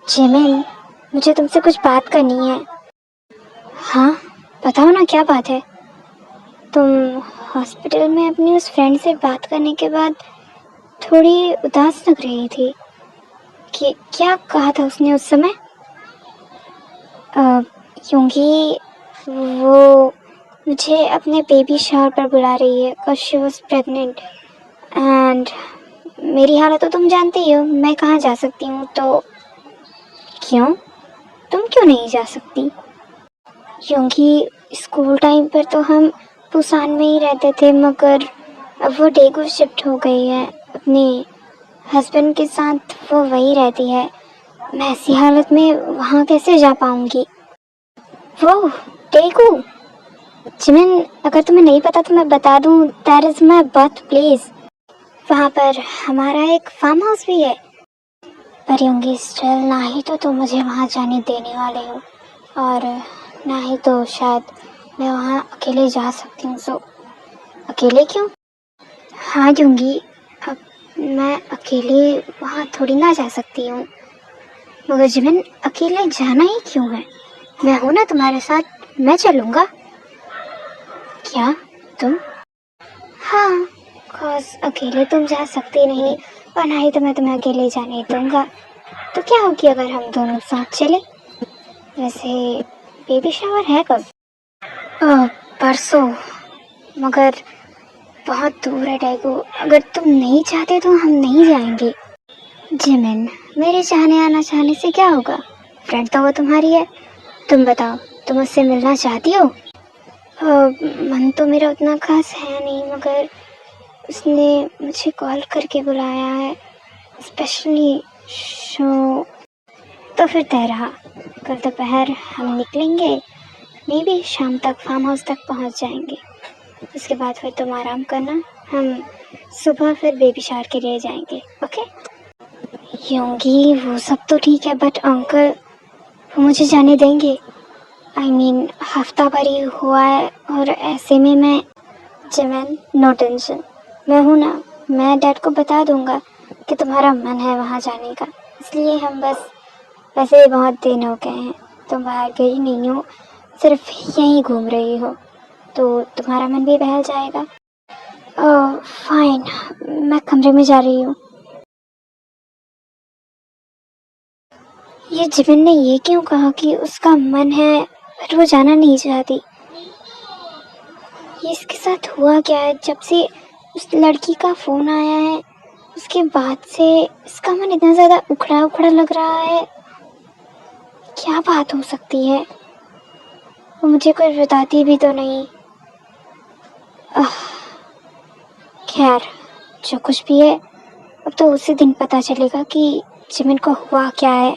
Jimin, मुझे तुमसे कुछ बात करनी है। हाँ, बताओ ना, क्या बात है? तुम हॉस्पिटल में अपनी उस फ्रेंड से बात करने के बाद थोड़ी उदास लग रही थी। कि क्या कहा था उसने उस समय? क्योंकि वो मुझे अपने बेबी शावर पर बुला रही है और शी वॉज प्रेग्नेंट एंड मेरी हालत तो तुम जानती ही हो, मैं कहाँ जा सकती हूँ। तो क्यों, तुम क्यों नहीं जा सकती? क्योंकि स्कूल टाइम पर तो हम पुसान में ही रहते थे, मगर अब वो डेगू शिफ्ट हो गई है अपने हस्बैंड के साथ, वो वही रहती है। मैं ऐसी हालत में वहाँ कैसे जा पाऊँगी? वो डेगू, जिमिन, अगर तुम्हें नहीं पता तो मैं बता दूँ, that is my birth place. वहाँ पर हमारा एक फार्म हाउस भी है। पर योंगी स्टिल, ना ही तो तुम मुझे वहाँ जाने देने वाले हो और ना ही तो शायद मैं वहाँ अकेले जा सकती हूँ। सो अकेले क्यों? हाँ योंगी, अब मैं अकेले वहाँ थोड़ी ना जा सकती हूँ। मगर जिमिन, अकेले जाना ही क्यों है? मैं हूँ ना तुम्हारे साथ, मैं चलूँगा। क्या तुम? हाँ, कॉज अकेले तुम जा सकती नहीं और ना ही तो मैं तुम्हें अकेले जाने दूँगा। तो क्या होगी अगर हम दोनों साथ चले? वैसे बेबी शावर है कब? परसों, मगर बहुत दूर है डेगू, अगर तुम नहीं चाहते तो हम नहीं जाएंगे। जिमिन, मेरे चाहने आना चाहने से क्या होगा? फ्रेंड तो वो तुम्हारी है। तुम बताओ, तुम उससे मिलना चाहती हो? मन तो मेरा उतना खास है नहीं, मगर उसने मुझे कॉल करके बुलाया है स्पेशली। शो तो फिर तय रहा, कल दोपहर हम निकलेंगे, मे बी शाम तक फार्म हाउस तक पहुंच जाएंगे। उसके बाद फिर तुम आराम करना, हम सुबह फिर बेबी शावर के लिए जाएंगे। ओके योंगी, वो सब तो ठीक है, बट अंकल वो मुझे जाने देंगे? आई मीन हफ्ता भर ही हुआ है और ऐसे में मैं। जिमिन, नो टेंशन, मैं हूँ ना, मैं डैड को बता दूंगा कि तुम्हारा मन है वहाँ जाने का। इसलिए हम बस, वैसे भी बहुत दिन हो गए हैं, तुम बाहर गई नहीं हो, सिर्फ यहीं घूम रही हो, तो तुम्हारा मन भी बहल जाएगा। फाइन, मैं कमरे में जा रही हूँ। ये जिमिन ने ये क्यों कहा कि उसका मन है पर वो जाना नहीं चाहती? ये इसके साथ हुआ क्या है? जब से उस लड़की का फोन आया है उसके बाद से इसका मन इतना ज़्यादा उखड़ा उखड़ा लग रहा है। क्या बात हो सकती है? वो मुझे कुछ बताती भी तो नहीं। खैर, जो कुछ भी है, अब तो उसी दिन पता चलेगा कि जिमिन को हुआ क्या है।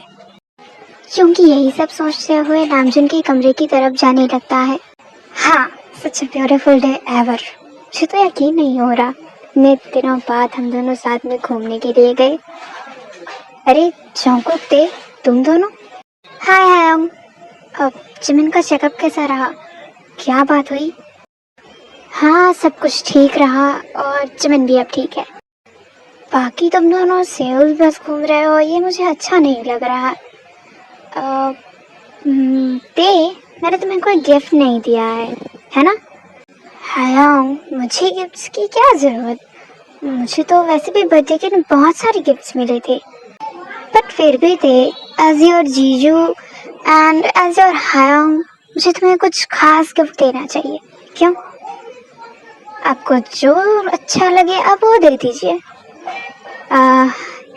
क्योंकि यही सब सोचते हुए नामजुन के कमरे की तरफ जाने लगता है। हाँ, सच ए ब्यूटीफुल डे एवर। मुझे तो यकीन नहीं हो रहा, इतने दिनों बाद हम दोनों साथ में घूमने के लिए गए। अरे जॉन्गकुक ते, तुम दोनों? हाय हाय। अब जिमिन का चेकअप कैसा रहा? क्या बात हुई? हाँ, सब कुछ ठीक रहा और जिमिन भी अब ठीक है। बाकी तुम दोनों सेउल बस घूम रहे हो, ये मुझे अच्छा नहीं लग रहा। ते, मैंने तुम्हें कोई गिफ्ट नहीं दिया है ना? हाँ, मुझे गिफ्ट्स की क्या जरूरत? मुझे तो वैसे भी बर्थडे के दिन बहुत सारे गिफ्ट्स मिले थे, बट फिर भी थे, एज योर जीजू एंड एज योर हायोंग, मुझे तुम्हें कुछ खास गिफ्ट देना चाहिए। क्यों? आपको जो अच्छा लगे आप वो दे दीजिए।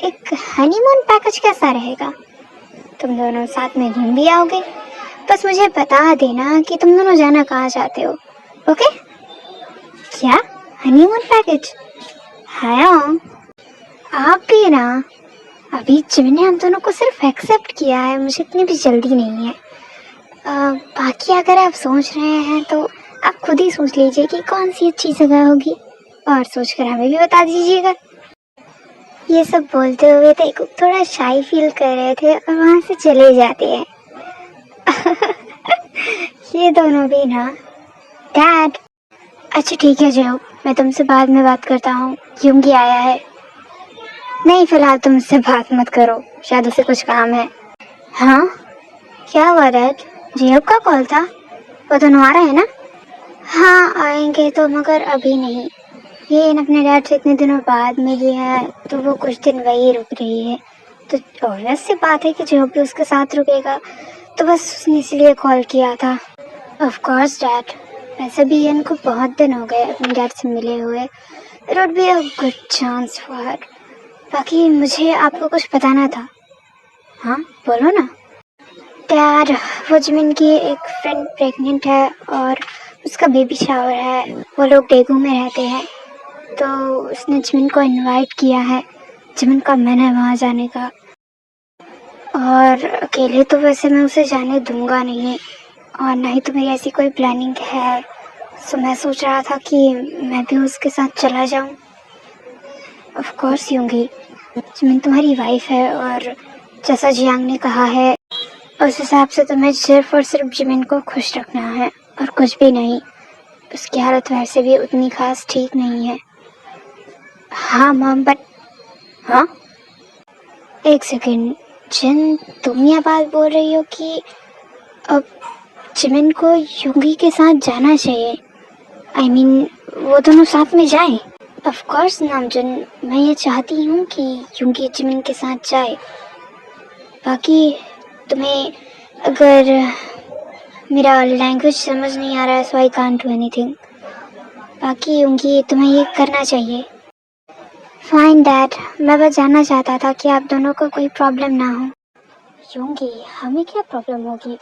एक हनीमून पैकेज कैसा रहेगा? तुम दोनों साथ में घूम भी आओगे, बस मुझे बता देना कि तुम दोनों जाना कहाँ चाहते हो। ओके? क्या हनीमून पैकेज? हाँ, आप भी ना। अभी जिमिन ने हम दोनों को सिर्फ एक्सेप्ट किया है, मुझे इतनी भी जल्दी नहीं है। बाकी अगर आप सोच रहे हैं तो आप खुद ही सोच लीजिए कि कौन सी अच्छी जगह होगी और सोचकर हमें भी बता दीजिएगा। ये सब बोलते हुए देखो थोड़ा शाई फील कर रहे थे और वहाँ से चले जाते हैं। ये दोनों भी ना। डैड, अच्छा ठीक है जो, मैं तुमसे बाद में बात करता हूँ, योंगी आया है। नहीं, फिलहाल तुम उससे बात मत करो, शायद उसे कुछ काम है। हाँ, क्या हुआ डैड? जियब का कॉल था? वो दोनों आ रहे हैं ना? हाँ आएंगे तो, मगर अभी नहीं। ये इन अपने डैड से इतने दिनों बाद मिली है तो वो कुछ दिन वही रुक रही है। तो ऑब्वियस सी बात है कि जियब भी उसके साथ रुकेगा। तो बस उसने इसलिए कॉल किया था। ऑफ कोर्स डैड, वैसे भी इनको बहुत दिन हो गए अपने डैड से मिले हुए। It would be a good chance for her. बाकी मुझे आपको कुछ बताना था। हाँ बोलो ना। डैड, वो जिमिन की एक फ्रेंड प्रेग्नेंट है और उसका बेबी शावर है। वो लोग डेगू में रहते हैं तो उसने जिमिन को इनवाइट किया है। जिमिन का मन है वहाँ जाने का, और अकेले तो वैसे मैं उसे जाने दूंगा नहीं, और ना ही तो मेरी ऐसी कोई प्लानिंग है। सो मैं सोच रहा था कि मैं भी उसके साथ चला जाऊं। ऑफ कोर्स यूंगी, जिमिन तुम्हारी वाइफ है और जैसा जियांग ने कहा है उस हिसाब से तुम्हें सिर्फ और सिर्फ जिमिन को खुश रखना है और कुछ भी नहीं। उसकी हालत वैसे भी उतनी खास ठीक नहीं है। हाँ मॉम, बट हाँ, एक सेकेंड। जिन, तुम यह बात बोल रही हो कि अब जिमिन को यूंगी के साथ जाना चाहिए? आई मीन वो दोनों साथ में जाएं? ऑफ कोर्स नामजुन, मैं ये चाहती हूँ कि यूंगी जिमिन के साथ जाए। बाकी तुम्हें अगर मेरा लैंग्वेज समझ नहीं आ रहा है सो आई कांट डू एनीथिंग। बाकी यूंगी तुम्हें ये करना चाहिए। फाइन डैड, मैं बस जानना चाहता था कि आप दोनों को कोई प्रॉब्लम ना हो। यूंगी, हमें क्या प्रॉब्लम होगी?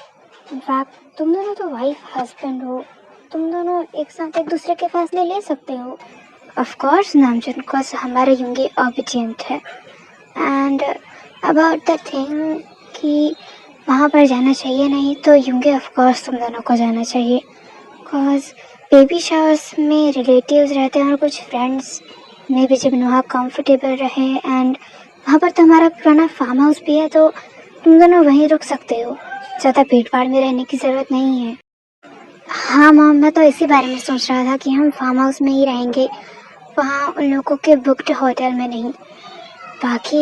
इनफैक्ट तुम दोनों तो वाइफ हस्बैंड हो, तुम दोनों एक साथ एक दूसरे के फैसले ले सकते हो। ऑफ कोर्स नामजन, बिकॉज हमारा यूंगी ओबीडिएंट है। एंड अबाउट द थिंग कि वहाँ पर जाना चाहिए नहीं, तो यूंगी ऑफ कोर्स तुम दोनों को जाना चाहिए। बिकॉज बेबी शावर्स में रिलेटिव्स रहते हैं और कुछ फ्रेंड्स में भी, जब वहाँ कंफर्टेबल रहे। एंड वहाँ पर तो हमारा पुराना फार्म हाउस भी है तो तुम दोनों वहीं रुक सकते हो। ज़्यादा भीड़ भाड़ में रहने की ज़रूरत नहीं है। हाँ मॉम, मैं तो इसी बारे में सोच रहा था कि हम फार्म हाउस में ही रहेंगे, वहाँ उन लोगों के बुक्ड होटल में नहीं। बाकी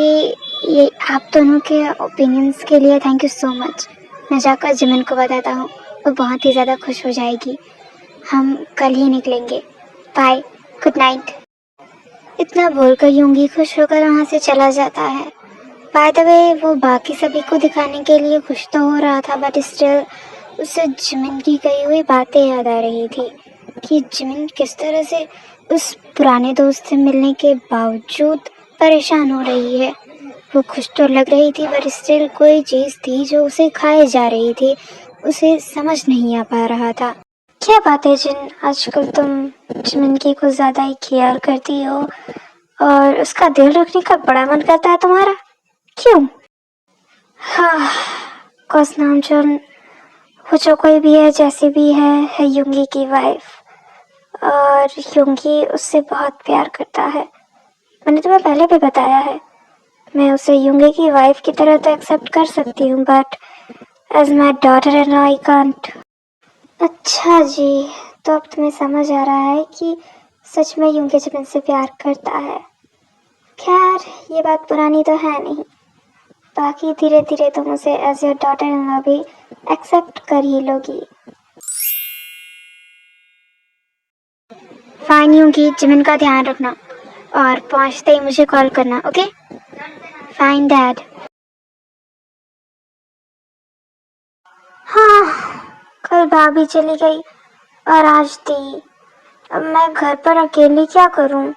ये आप दोनों के ओपिनियंस के लिए थैंक यू सो मच। मैं जाकर जिमिन को बताता हूँ, वो बहुत ही ज़्यादा खुश हो जाएगी। हम कल ही निकलेंगे। Bye, good night. इतना बोलकर यूंगी खुश होकर वहाँ से चला जाता है। बाय द वे, वो बाकी सभी को दिखाने के लिए खुश तो हो रहा था, बट स्टिल उसे जिमिन की कही हुई बातें याद आ रही थी कि जिमिन किस तरह से उस पुराने दोस्त से मिलने के बावजूद परेशान हो रही है। वो खुश तो लग रही थी, बट स्टिल कोई चीज़ थी जो उसे खाए जा रही थी, उसे समझ नहीं आ पा रहा था। क्या बात है जिन, आजकल तुम जिमिन की कुछ ज़्यादा ही केयर करती हो और उसका दिल रखने का बड़ा मन करता है तुम्हारा, क्यों? हाँ, कौस नामचुन, वो जो कोई भी है, जैसे भी है यूंगी की वाइफ, और यूंगी उससे बहुत प्यार करता है। मैंने तुम्हें पहले भी बताया है, मैं उसे यूंगी की वाइफ की तरह तो एक्सेप्ट कर सकती हूँ, but as my daughter in law I can't. अच्छा जी, तो अब तुम्हें समझ आ रहा है कि सच में यूंगी जिमिन से प्यार करता है। खैर, ये बात पुरानी तो है नहीं। बाकी धीरे धीरे तुम उसे as your daughter in law भी एक्सेप्ट कर ही लोगी। फाइन यूंगी, जिमिन का ध्यान रखना और पहुंचते ही मुझे कॉल करना, ओके? Fine dad. हाँ, कल भाभी चली गई और आज दी। अब मैं घर पर अकेली क्या करूं?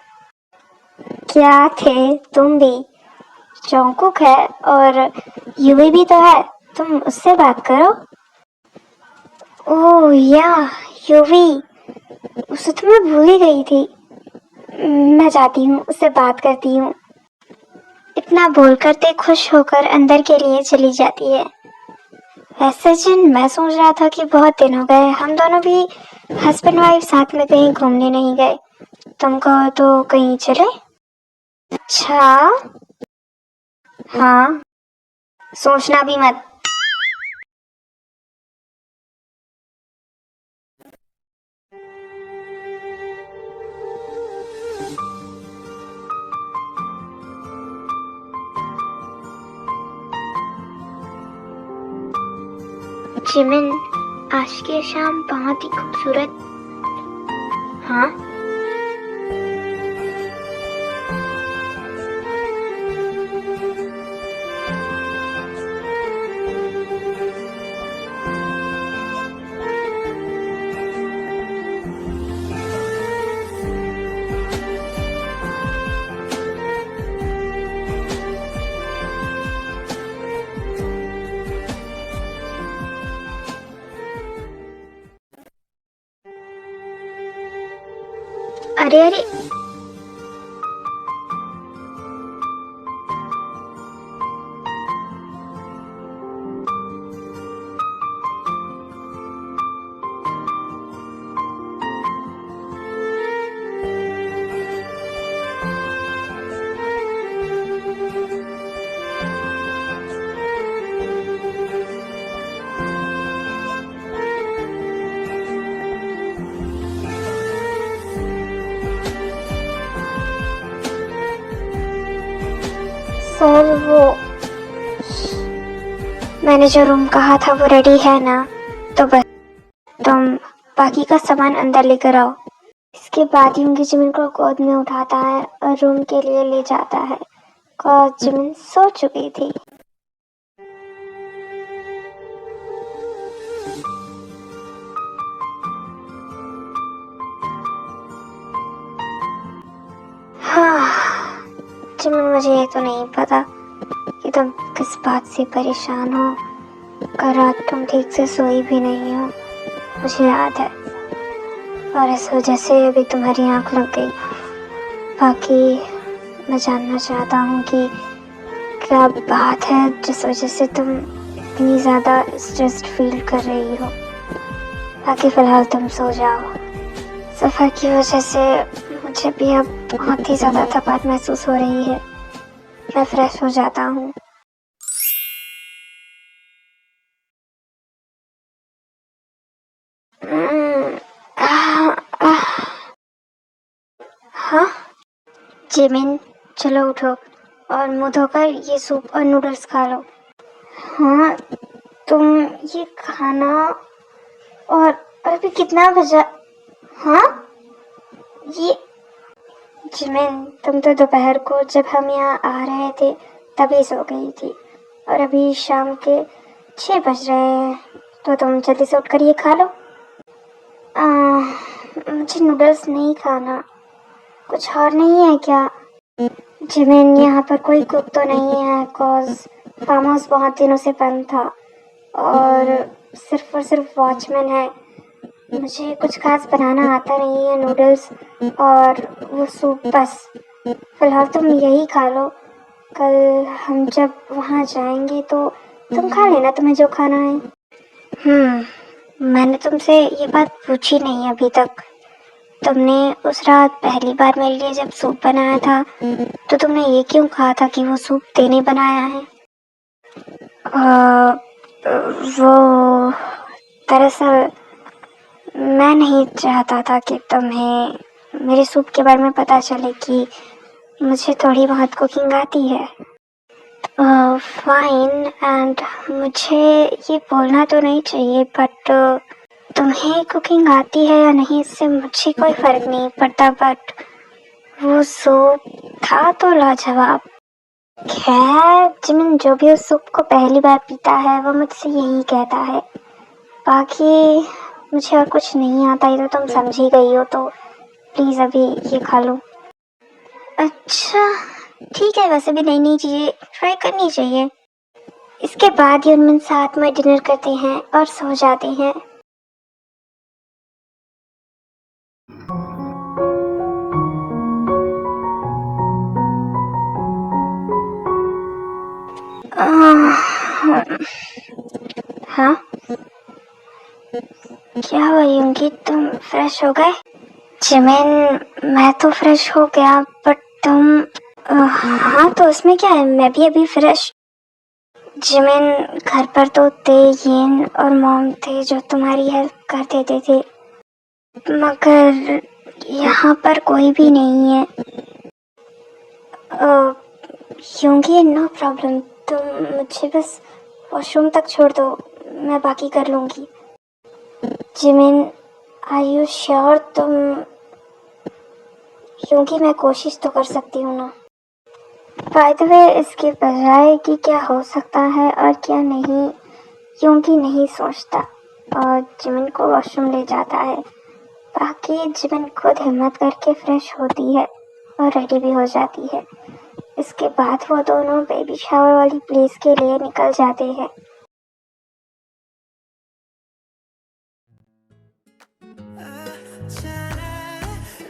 क्या थे तुम भी? जॉन्गकुक है और यूवी भी तो है, तुम उससे बात करो। ओह या, यूवी, उसे तो मैं भूल ही गई थी। मैं जाती हूँ, उससे बात करती हूँ। इतना बोलकर ते खुश होकर अंदर के लिए चली जाती है। वैसे जिन, मैं सोच रहा था कि बहुत दिन हो गए हम दोनों भी हस्बैंड वाइफ साथ में कहीं घूमने नहीं गए। तुम कहो तो कहीं चले? अच्छा, हाँ, सोचना भी मत। जिमिन, आज की शाम बहुत ही खूबसूरत। हाँ, अरे अरे, सर वो मैंने जो रूम कहा था वो रेडी है ना? तो बस तुम बाकी का सामान अंदर लेकर आओ। इसके बाद यूंगी जिमिन को गोद में उठाता है और रूम के लिए ले जाता है। और जिमिन सो चुकी थी। हाँ जिमिन, मुझे ये तो नहीं पता कि तुम किस बात से परेशान हो। कल रात तुम ठीक से सोई भी नहीं हो, मुझे याद है। और इस वजह से अभी तुम्हारी आंख लग गई। बाकी मैं जानना चाहता हूँ कि क्या बात है जिस वजह से तुम इतनी ज़्यादा स्ट्रेस्ड फील कर रही हो। बाकी फ़िलहाल तुम सो जाओ। सफ़र की वजह से मुझे भी अब बहुत ही ज़्यादा थकान महसूस हो रही है। मैं फ्रेश हो जाता हूँ। हाँ जिमिन, चलो उठो और मुंह धोकर ये सूप और नूडल्स खा लो। हाँ, तुम ये खाना। और अभी कितना बजा? हाँ, ये जिमिन, तुम तो दोपहर को जब हम यहाँ आ रहे थे तभी सो गई थी और अभी शाम के 6 बज रहे हैं। तो तुम जल्दी से उठकर ये खा लो। मुझे नूडल्स नहीं खाना। कुछ और नहीं है क्या? जिमिन, यहाँ पर कोई कुक तो नहीं है कॉज फार्म हाउस बहुत दिनों से बंद था और सिर्फ वॉचमैन है। मुझे कुछ खास बनाना आता नहीं है, नूडल्स और वो सूप बस। फिलहाल तुम यही खा लो। कल हम जब वहाँ जाएंगे तो तुम खा लेना तुम्हें जो खाना है। मैंने तुमसे ये बात पूछी नहीं अभी तक। तुमने उस रात पहली बार मेरे लिए जब सूप बनाया था तो तुमने ये क्यों कहा था कि वो सूप तेने बनाया है? वो दरअसल मैं नहीं चाहता था कि तुम्हें मेरे सूप के बारे में पता चले कि मुझे थोड़ी बहुत कुकिंग आती है। फाइन, एंड मुझे ये बोलना तो नहीं चाहिए बट तुम्हें कुकिंग आती है या नहीं इससे मुझे कोई फर्क नहीं पड़ता, बट वो सूप था तो लाजवाब। खैर जिमिन, जो भी उस सूप को पहली बार पीता है वो मुझसे यही कहता है। बाकी मुझे और कुछ नहीं आता, ये तो तुम समझ ही गई हो, तो प्लीज़ अभी ये खा लो। अच्छा ठीक है, वैसे भी नई नई चीज़ें ट्राई करनी चाहिए। इसके बाद यूनमिन साथ में डिनर करते हैं और सो जाते हैं। हाँ, क्या हुआ यूंगी, तुम फ्रेश हो गए? जिमिन, मैं तो फ्रेश हो गया बट तुम? हाँ तो उसमें क्या है, मैं भी अभी फ्रेश। जिमिन, घर पर तो तेयिन और मॉम थे जो तुम्हारी हेल्प कर देते थे, मगर यहाँ पर कोई भी नहीं है। यूंगी, नो प्रॉब्लम, तुम मुझे बस वॉशरूम तक छोड़ दो, मैं बाकी कर लूँगी। जिमिन, आर यू श्योर तुम? क्योंकि मैं कोशिश तो कर सकती हूँ ना। बाय द वे, इसके बजाय कि क्या हो सकता है और क्या नहीं, क्योंकि नहीं सोचता और जिमिन को वॉशरूम ले जाता है। बाकी जिमिन खुद हिम्मत करके फ्रेश होती है और रेडी भी हो जाती है। इसके बाद वो दोनों बेबी शावर वाली प्लेस के लिए निकल जाते हैं।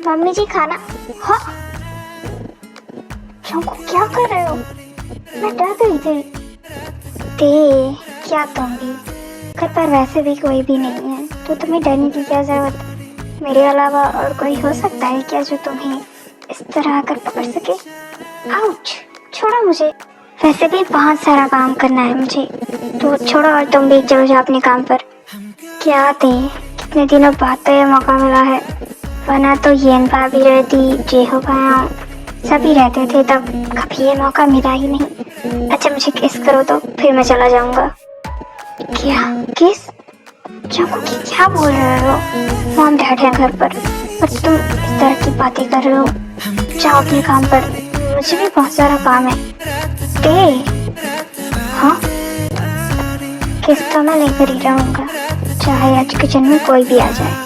मम्मी जी, खाना। हाँ, शंकु क्या कर रहे हो? मैं डर गई थी। ते, क्या तुम भी? घर पर वैसे भी कोई भी नहीं है तो तुम्हें डरने की क्या जरूरत? मेरे अलावा और कोई हो सकता है क्या जो तुम्हें इस तरह आकर पकड़ सके? आउच, छोड़ो मुझे। वैसे भी बहुत सारा काम करना है मुझे, तो छोड़ो और तुम भी चलो जाओ अपने काम पर। क्या थे, कितने दिनों बाद तो ये मौका मिला है, वरना तो येन भाभी रहती, जेहो भाया सभी रहते थे तब कभी ये मौका मिला ही नहीं। अच्छा मुझे किस करो तो फिर मैं चला जाऊंगा। क्या किस? चंकू की क्या बोल रहे हो? मॉम डैड है घर पर और तुम इस तरह की बातें कर रहे हो। जाओ अपने काम पर, मुझे भी बहुत सारा काम है। हाँ, किस तो मैं लेकर ही रहूंगा, चाहे आज किचन में कोई भी आ जाए।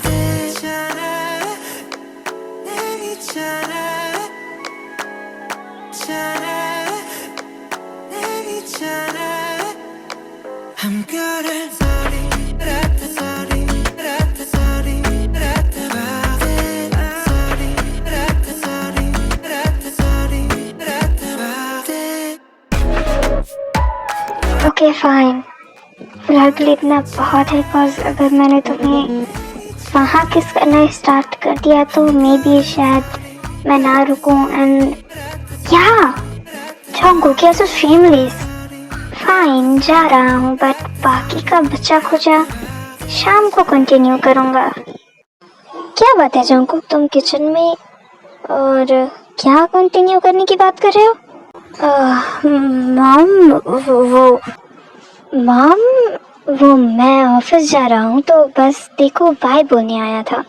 ओके फाइन, फिलहाल के लिए इतना बहुत है। बिकॉज अगर मैंने तुम्हें वहाँ किस करना स्टार्ट कर दिया तो मे बी शायद मैं ना रुकूं। एंड या चंकू क्या सो शेमलेस। फाइन, जा रहा हूँ, बट बाकी का बचा खुचा शाम को कंटिन्यू करूँगा। क्या बात है चंकू, तुम किचन में और क्या कंटिन्यू करने की बात कर रहे हो? मॉम वो मैं ऑफिस जा रहा हूँ तो बस देखो बाय बोलने आया था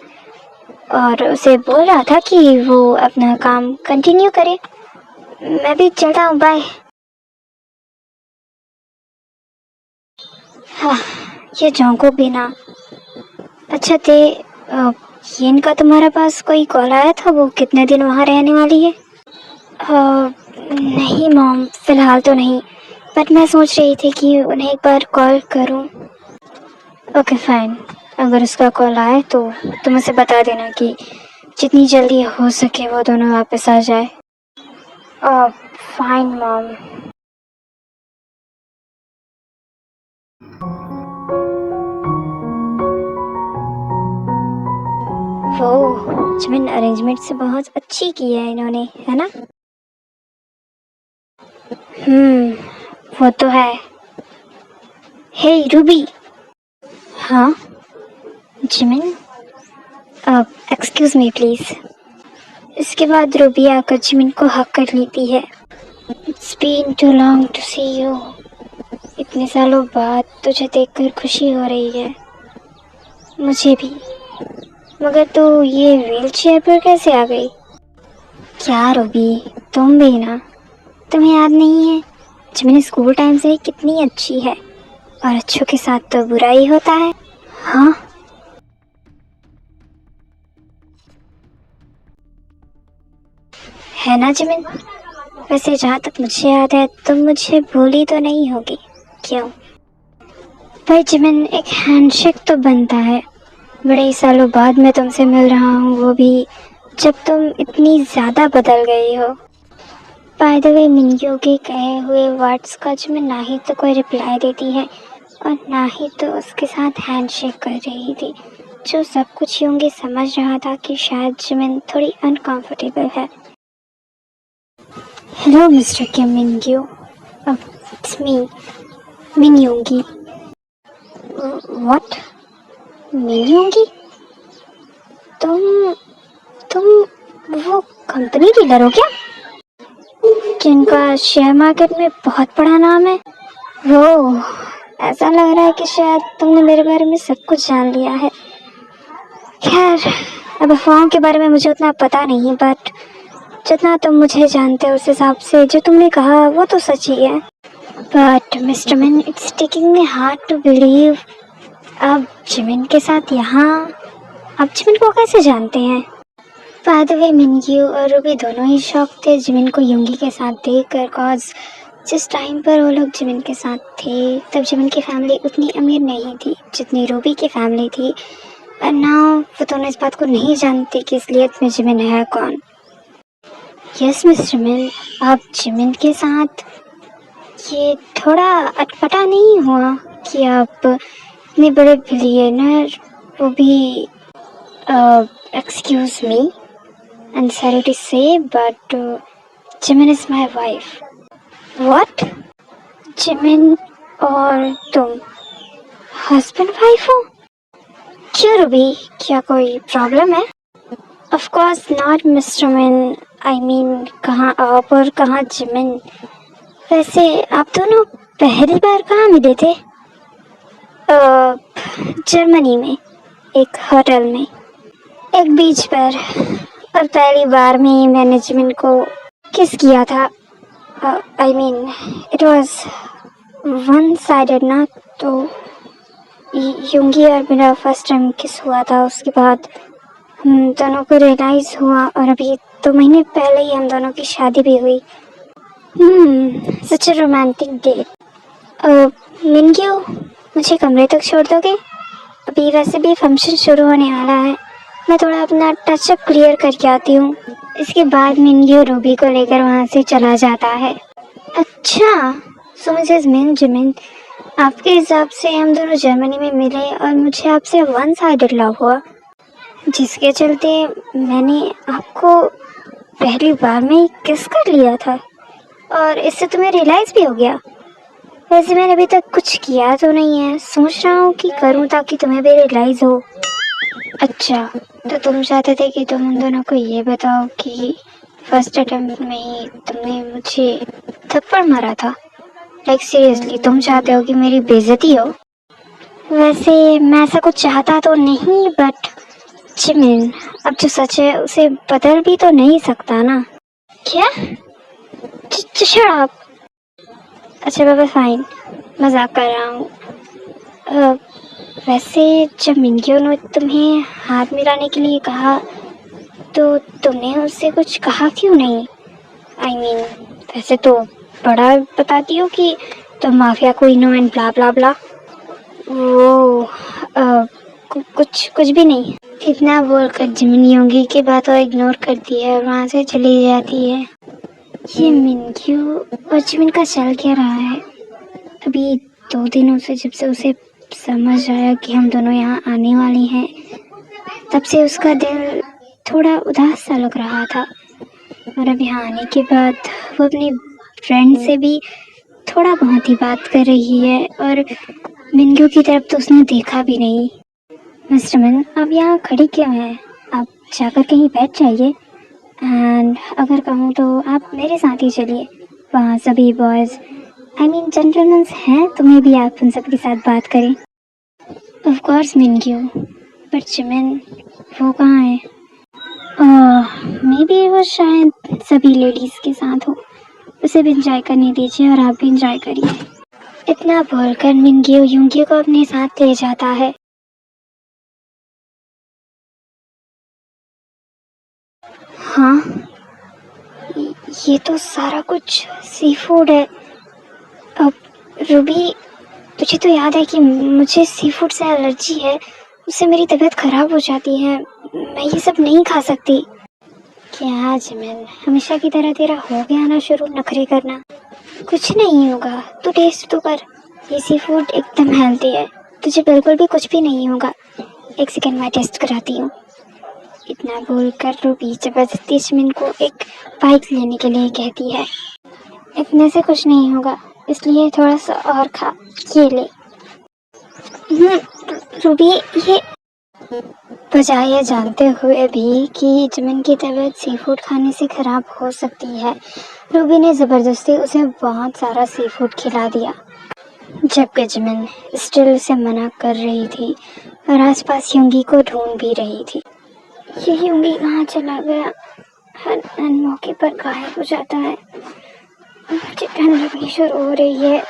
और उसे बोल रहा था कि वो अपना काम कंटिन्यू करे। मैं भी चल रहा हूँ, बाय। हाँ, ये जोंको भी ना। अच्छा ते ये इनका तुम्हारे पास कोई कॉल आया था? वो कितने दिन वहाँ रहने वाली है? नहीं मॉम, फिलहाल तो नहीं, बट मैं सोच रही थी कि उन्हें एक बार कॉल करूं। ओके फाइन, अगर उसका कॉल आए तो तुम उसे बता देना कि जितनी जल्दी हो सके वो दोनों वापस आ जाए। Fine mom. वो जिमिन अरेंजमेंट से बहुत अच्छी की है इन्होंने, है ना? वो तो है। हे रूबी। हाँ जिमिन, एक्सक्यूज मी प्लीज। इसके बाद रूबी आकर जिमिन को हक कर लेती है। It's been too long to see you. इतने सालों बाद तुझे देखकर खुशी हो रही है। मुझे भी। मगर तू ये व्हील चेयर पर कैसे आ गई? क्या रूबी, तुम भी ना, तुम्हें याद नहीं है जिमिन स्कूल टाइम से कितनी अच्छी है और अच्छों के साथ तो बुरा ही होता है। हाँ, है ना जिमिन? वैसे जहाँ तक मुझे याद है तुम मुझे भूली तो नहीं होगी, क्यों? भाई जिमिन, एक हैंडशेक तो बनता है। बड़े ही सालों बाद मैं तुमसे मिल रहा हूँ, वो भी जब तुम इतनी ज़्यादा बदल गई हो। बाय द वे, मिनगियो के कहे हुए वर्ड्स का जिमिन ना ही तो कोई रिप्लाई देती है और ना ही तो उसके साथ हैंडशेक कर रही थी। जो सब कुछ यूंगी समझ रहा था कि शायद जिमिन थोड़ी अनकंफर्टेबल है। Hello mister Kim Mingyo, it's me Min Yoongi. What? Min Yoongi? तुम वो कंपनी डीलर हो क्या जिनका शेयर मार्केट में बहुत बड़ा नाम है? वो ऐसा लग रहा है कि शायद तुमने मेरे बारे में सब कुछ जान लिया है। खैर, अब अफवाहों के बारे में मुझे उतना पता नहीं, बट जितना तुम मुझे जानते हो उस हिसाब से जो तुमने कहा वो तो सच ही है। But mister Min, it's taking me hard to believe आप जिमिन के साथ यहाँ। आप जिमिन को कैसे जानते हैं? बाय द वे, मिनग्यू और रूबी दोनों ही शॉक थे जिमिन को युंगी के साथ देखकर, कॉज जिस टाइम पर वो लोग जिमिन के साथ थे तब जिमिन की फैमिली उतनी अमीर नहीं थी जितनी रूबी की फैमिली थी। और नाउ वो दोनों इस बात को नहीं जानते कि असलियत में जिमिन है कौन। यस मिस्टर मिन, आप जिमिन के साथ, ये थोड़ा अटपटा नहीं हुआ कि आप इतने बड़े बिलियनर, वो भी excuse me and sorry to say but Jimin is my wife. What? Jimin और तुम हस्बैंड वाइफ हो? क्यों रूबी, क्या कोई प्रॉब्लम है? ऑफ कोर्स नॉट मिस्टर मिन, आई मीन कहाँ आप और कहाँ जिमिन। वैसे आप दोनों पहली बार कहाँ मिले थे? जर्मनी में, एक होटल में, एक बीच पर। और पहली बार में ही मैंने जिमिन को किस किया था। I mean it was one sided ना, तो युंगी और मेरा फर्स्ट टाइम किस हुआ था। उसके बाद हम दोनों को रियलाइज हुआ और अभी 2 महीने पहले ही हम दोनों की शादी भी हुई। सच अ रोमांटिक डेट। मिनग्यू, मुझे कमरे तक छोड़ दोगे? अभी वैसे भी फंक्शन शुरू होने वाला है, मैं थोड़ा अपना टचअप क्लियर करके आती हूँ। इसके बाद मिनग्यू रूबी को लेकर वहाँ से चला जाता है। अच्छा, सो मिसेस मिन जिमिन, आपके हिसाब से हम दोनों जर्मनी में मिले और मुझे आपसे वन साइडेड लव हुआ, जिसके चलते मैंने आपको पहली बार में ही किस कर लिया था और इससे तुम्हें रियलाइज़ भी हो गया। वैसे मैंने अभी तक कुछ किया तो नहीं है, सोच रहा हूँ कि करूँ ताकि तुम्हें भी रियलाइज़ हो। अच्छा, तो तुम चाहते थे कि तुम उन दोनों को ये बताओ कि फर्स्ट अटेम्प्ट में ही तुमने मुझे थप्पड़ मारा था? लाइक सीरियसली, तुम चाहते हो कि मेरी बेइज्जती हो? वैसे मैं ऐसा कुछ चाहता तो नहीं, बट जिमिन, अब जो सच है उसे बदल भी तो नहीं सकता ना। क्या? Shut up. अच्छा बाबा फाइन, मजाक कर रहा हूँ। वैसे जब मिनग्यू ने तुम्हें हाथ मिलाने के लिए कहा तो तुमने उससे कुछ कहा क्यों नहीं? आई मीन वैसे तो बड़ा बताती हो कि तुम माफिया क्वीन हो एंड ब्ला ब्ला ब्ला। वो कुछ भी नहीं। इतना बोलकर जिमिन युंगी की बात और इग्नोर करती है और वहाँ से चली जाती है। ये मिनग्यू और जिमिन का चल क्या रहा है? अभी 2 दिनों से जब से उसे समझ आया कि हम दोनों यहाँ आने वाले हैं, तब से उसका दिल थोड़ा उदास सा लग रहा था। और अब यहाँ आने के बाद वो अपनी फ्रेंड से भी थोड़ा बहुत ही बात कर रही है और मिनग्यू की तरफ तो उसने देखा भी नहीं। मिस्टर मिन, आप यहाँ खड़ी क्यों हैं? आप जाकर कहीं बैठ जाइए, एंड अगर कहूँ तो आप मेरे साथ ही चलिए। वहाँ सभी बॉयज़, आई मीन जेंटलमैन हैं, तुम्हें भी आप उन सबके साथ बात करें। ऑफ कोर्स मिनग्यू, बट जिमिन वो कहाँ है? मे बी वो शायद सभी लेडीज़ के साथ हो। उसे भी इंजॉय करने दीजिए और आप भी इंजॉय करिए। इतना बोलकर मिनग्यू युंगी को अपने साथ ले जाता है। हाँ, ये तो सारा कुछ सी फूड है। अब रूबी, तुझे तो याद है कि मुझे सी फूड से एलर्जी है, उससे मेरी तबीयत खराब हो जाती है, मैं ये सब नहीं खा सकती। क्या जिमिन, हमेशा की तरह तेरा हो गया ना शुरू नखरे करना? कुछ नहीं होगा, तू टेस्ट तो कर। ये सी फूड एकदम हेल्दी है, तुझे बिल्कुल भी कुछ भी नहीं होगा। एक सेकेंड, मैं टेस्ट कराती हूँ। इतना बोलकर रूबी जबरदस्ती जिमिन को एक बाइक लेने के लिए कहती है। इतने से कुछ नहीं होगा, इसलिए थोड़ा सा और खा, ये ले। रूबी, ये बजाय ये जानते हुए भी कि जिमिन की तबीयत सी फूड खाने से खराब हो सकती है, रूबी ने ज़बरदस्ती उसे बहुत सारा सी फूड खिला दिया। जबकि जिमिन स्टिल उसे मना कर रही थी और आसपास युंगी को ढूंढ भी रही थी। ये युंगी कहाँ चला गया? हर मौके पर गायब हो जाता है। मुझे ठंड लगनी शुरू हो रही है।